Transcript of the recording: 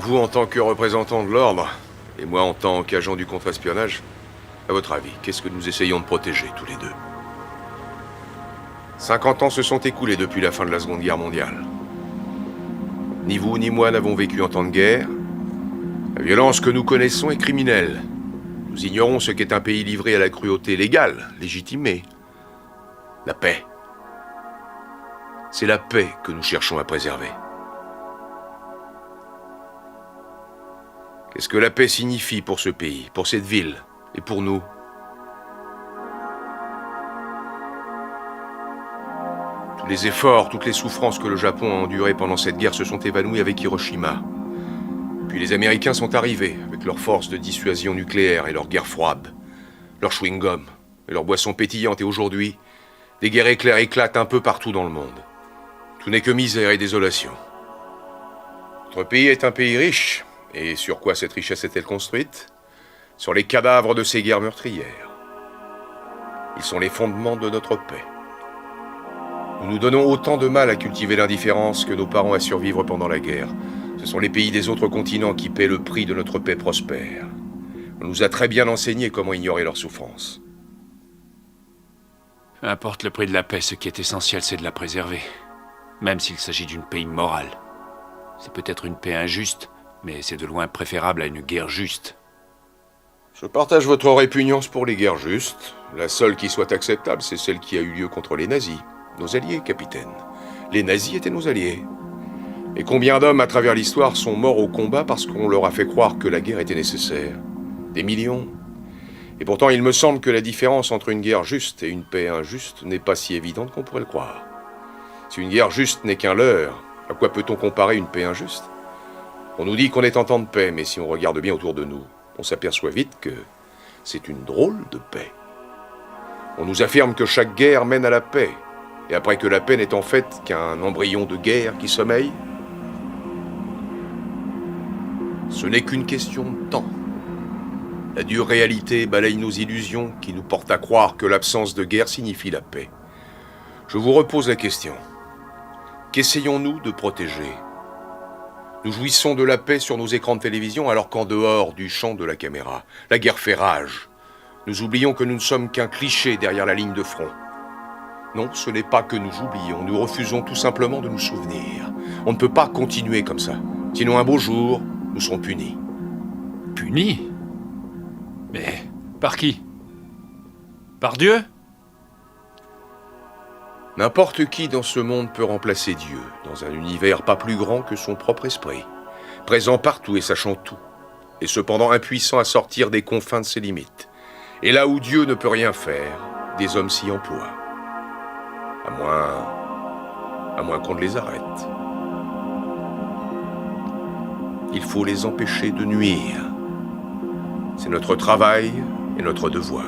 Vous en tant que représentant de l'ordre, et moi en tant qu'agent du contre-espionnage, à votre avis, qu'est-ce que nous essayons de protéger tous les deux? 50 ans se sont écoulés depuis la fin de la Seconde Guerre mondiale. Ni vous ni moi n'avons vécu en temps de guerre. La violence que nous connaissons est criminelle. Nous ignorons ce qu'est un pays livré à la cruauté légale, légitimée. La paix. C'est la paix que nous cherchons à préserver. Qu'est-ce que la paix signifie pour ce pays, pour cette ville et pour nous? Tous les efforts, toutes les souffrances que le Japon a endurées pendant cette guerre se sont évanouis avec Hiroshima. Puis les Américains sont arrivés avec leurs forces de dissuasion nucléaire et leur guerre froide, leur chewing-gum et leurs boissons pétillantes. Et aujourd'hui, des guerres éclairs éclatent un peu partout dans le monde. Tout n'est que misère et désolation. Notre pays est un pays riche. Et sur quoi cette richesse est-elle construite? Sur les cadavres de ces guerres meurtrières. Ils sont les fondements de notre paix. Nous nous donnons autant de mal à cultiver l'indifférence que nos parents à survivre pendant la guerre. Ce sont les pays des autres continents qui paient le prix de notre paix prospère. On nous a très bien enseigné comment ignorer leurs souffrances. Peu importe le prix de la paix, ce qui est essentiel, c'est de la préserver. Même s'il s'agit d'une paix immorale. C'est peut-être une paix injuste, mais c'est de loin préférable à une guerre juste. Je partage votre répugnance pour les guerres justes. La seule qui soit acceptable, c'est celle qui a eu lieu contre les nazis. Nos alliés, capitaine. Les nazis étaient nos alliés. Et combien d'hommes à travers l'histoire sont morts au combat parce qu'on leur a fait croire que la guerre était nécessaire? Des millions. Et pourtant, il me semble que la différence entre une guerre juste et une paix injuste n'est pas si évidente qu'on pourrait le croire. Si une guerre juste n'est qu'un leurre, à quoi peut-on comparer une paix injuste? On nous dit qu'on est en temps de paix, mais si on regarde bien autour de nous, on s'aperçoit vite que c'est une drôle de paix. On nous affirme que chaque guerre mène à la paix, et après que la paix n'est en fait qu'un embryon de guerre qui sommeille. Ce n'est qu'une question de temps. La dure réalité balaye nos illusions qui nous portent à croire que l'absence de guerre signifie la paix. Je vous repose la question. Qu'essayons-nous de protéger? Nous jouissons de la paix sur nos écrans de télévision alors qu'en dehors du champ de la caméra, la guerre fait rage. Nous oublions que nous ne sommes qu'un cliché derrière la ligne de front. Non, ce n'est pas que nous oublions, nous refusons tout simplement de nous souvenir. On ne peut pas continuer comme ça. Sinon un beau jour, nous serons punis. Punis? Mais par qui? Par Dieu? N'importe qui dans ce monde peut remplacer Dieu, dans un univers pas plus grand que son propre esprit, présent partout et sachant tout, et cependant impuissant à sortir des confins de ses limites. Et là où Dieu ne peut rien faire, des hommes s'y emploient. À moins qu'on ne les arrête. Il faut les empêcher de nuire. C'est notre travail et notre devoir.